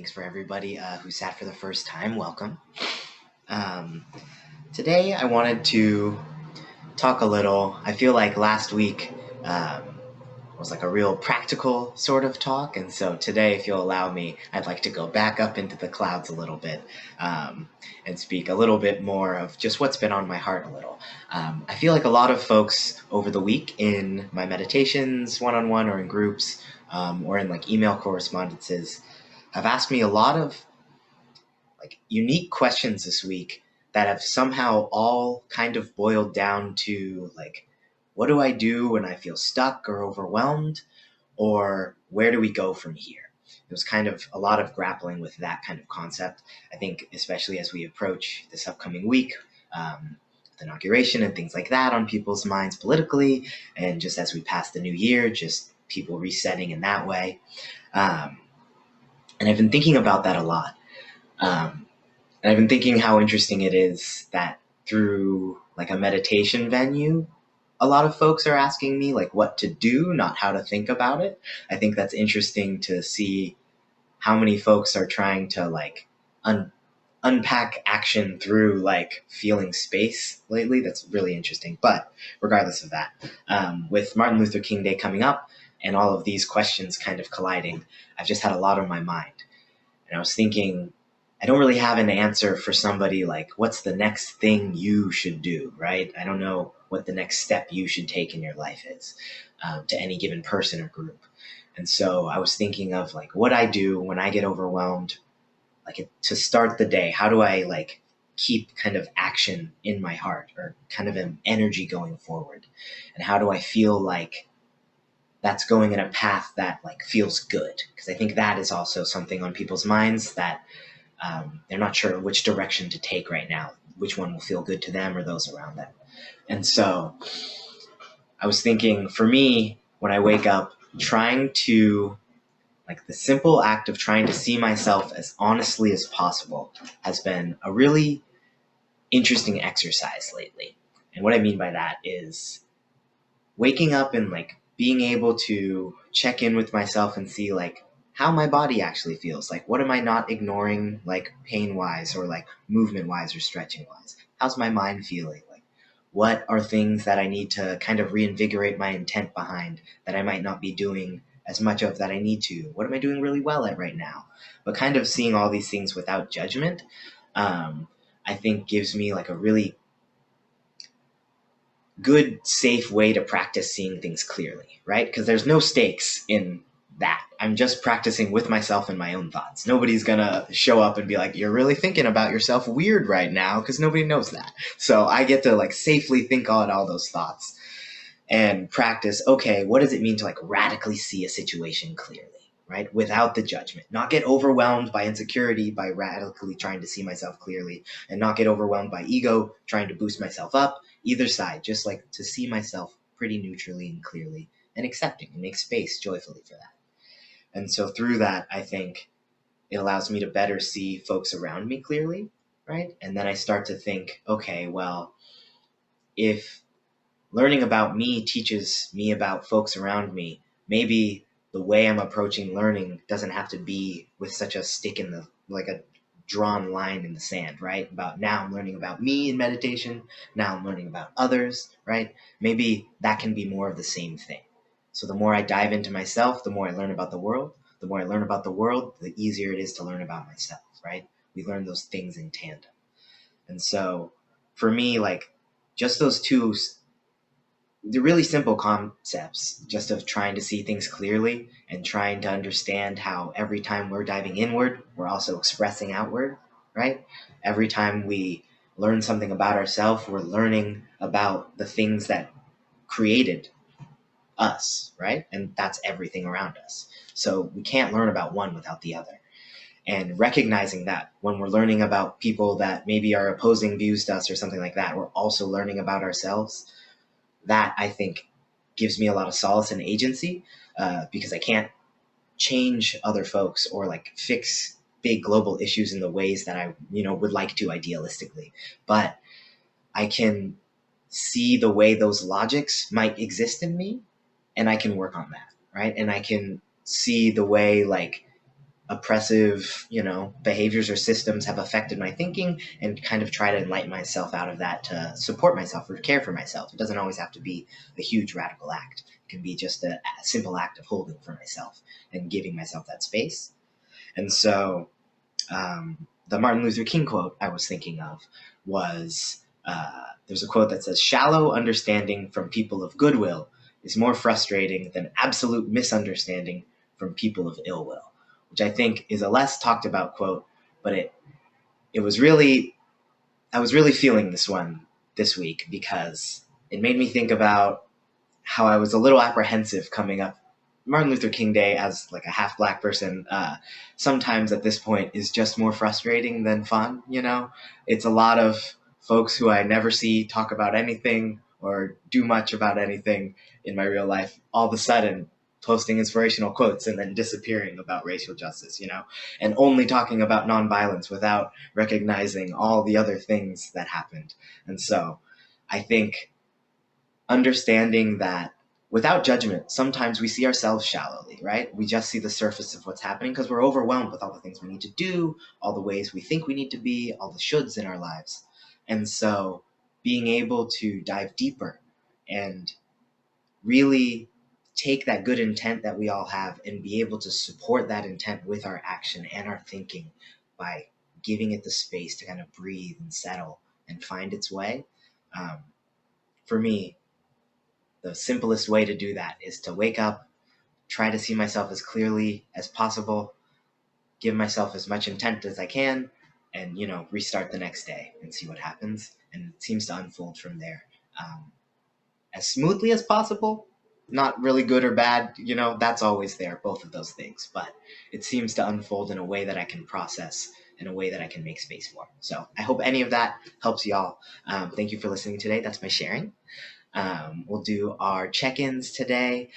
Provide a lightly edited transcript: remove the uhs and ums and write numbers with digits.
Thanks for everybody who sat for the first time. Welcome. Um, Today I wanted to talk a little. I feel like last week um, was like a real practical sort of talk. And so today, if you'll allow me, I'd like to go back up into the clouds a little bit and speak a little bit more of just what's been on my heart a little. I feel like a lot of folks over the week in my meditations, one-on-one or in groups, or in like email correspondences, have asked me a lot of like unique questions this week that have somehow all kind of boiled down to like, what do I do when I feel stuck or overwhelmed? Or where do we go from here? It was kind of a lot of grappling with that kind of concept. I think, especially as we approach this upcoming week, with inauguration and things like that on people's minds politically, and just as we pass the new year, just people resetting in that way. And I've been thinking about that a lot. And I've been thinking how interesting it is that through like a meditation venue, a lot of folks are asking me like what to do, not how to think about it. I think that's interesting to see how many folks are trying to like unpack action through like feeling space lately. That's really interesting. But regardless of that, with Martin Luther King Day coming up and all of these questions kind of colliding, I've just had a lot on my mind. And I was thinking, I don't really have an answer for somebody like, what's the next thing you should do, right? I don't know what the next step you should take in your life is to any given person or group. And so I was thinking of like what I do when I get overwhelmed, like to start the day. How do I like keep kind of action in my heart or kind of an energy going forward? And how do I feel like that's going in a path that like feels good? Because I think that is also something on people's minds that they're not sure which direction to take right now, which one will feel good to them or those around them. And so I was thinking for me, when I wake up, trying to like the simple act of trying to see myself as honestly as possible has been a really interesting exercise lately. And what I mean by that is waking up and like being able to check in with myself and see like how my body actually feels. Like, what am I not ignoring, like pain wise or like movement wise or stretching wise? How's my mind feeling? Like, what are things that I need to kind of reinvigorate my intent behind that I might not be doing as much of that I need to? What am I doing really well at right now? But kind of seeing all these things without judgment, I think gives me like a really good, safe way to practice seeing things clearly, right? Because there's no stakes in that. I'm just practicing with myself and my own thoughts. Nobody's gonna show up and be like, you're really thinking about yourself weird right now, because nobody knows that. So I get to like safely think on all those thoughts and practice, okay, what does it mean to like radically see a situation clearly? Right? Without the judgment, not get overwhelmed by insecurity by radically trying to see myself clearly, and not get overwhelmed by ego trying to boost myself up. Either side, just like to see myself pretty neutrally and clearly and accepting and make space joyfully for that. And so through that, I think it allows me to better see folks around me clearly, right? And then I start to think, okay, well, if learning about me teaches me about folks around me, maybe the way I'm approaching learning doesn't have to be with such a stick in the, like a drawn line in the sand, right? About now I'm learning about me in meditation, now I'm learning about others, right? Maybe that can be more of the same thing. So the more I dive into myself, the more I learn about the world. The more I learn about the world, the easier it is to learn about myself, right? We learn those things in tandem. And so for me, like just those two, the really simple concepts just of trying to see things clearly and trying to understand how every time we're diving inward, we're also expressing outward, right? Every time we learn something about ourselves, we're learning about the things that created us, right? And that's everything around us. So we can't learn about one without the other. And recognizing that when we're learning about people that maybe are opposing views to us or something like that, we're also learning about ourselves. That I think gives me a lot of solace and agency because I can't change other folks or like fix big global issues in the ways that I, would like to idealistically. But I can see the way those logics might exist in me and I can work on that, right? And I can see the way like oppressive, behaviors or systems have affected my thinking, and kind of try to enlighten myself out of that to support myself or care for myself. It doesn't always have to be a huge radical act. It can be just a simple act of holding for myself and giving myself that space. And so the Martin Luther King quote I was thinking of was, there's a quote that says, "Shallow understanding from people of goodwill is more frustrating than absolute misunderstanding from people of ill will," which I think is a less talked about quote, but it was really, I was really feeling this one this week because it made me think about how I was a little apprehensive coming up. Martin Luther King Day, as like a half black person, sometimes at this point is just more frustrating than fun. It's a lot of folks who I never see talk about anything or do much about anything in my real life, all of a sudden posting inspirational quotes and then disappearing about racial justice, and only talking about nonviolence without recognizing all the other things that happened. And so I think understanding that without judgment, sometimes we see ourselves shallowly, right? We just see the surface of what's happening because we're overwhelmed with all the things we need to do, all the ways we think we need to be, all the shoulds in our lives. And so being able to dive deeper and really take that good intent that we all have and be able to support that intent with our action and our thinking by giving it the space to kind of breathe and settle and find its way. For me, the simplest way to do that is to wake up, try to see myself as clearly as possible, give myself as much intent as I can, and, restart the next day and see what happens. And it seems to unfold from there as smoothly as possible. Not really good or bad, that's always there, both of those things. But it seems to unfold in a way that I can process, in a way that I can make space for. So I hope any of that helps y'all. Thank you for listening today. That's my sharing. We'll do our check-ins today.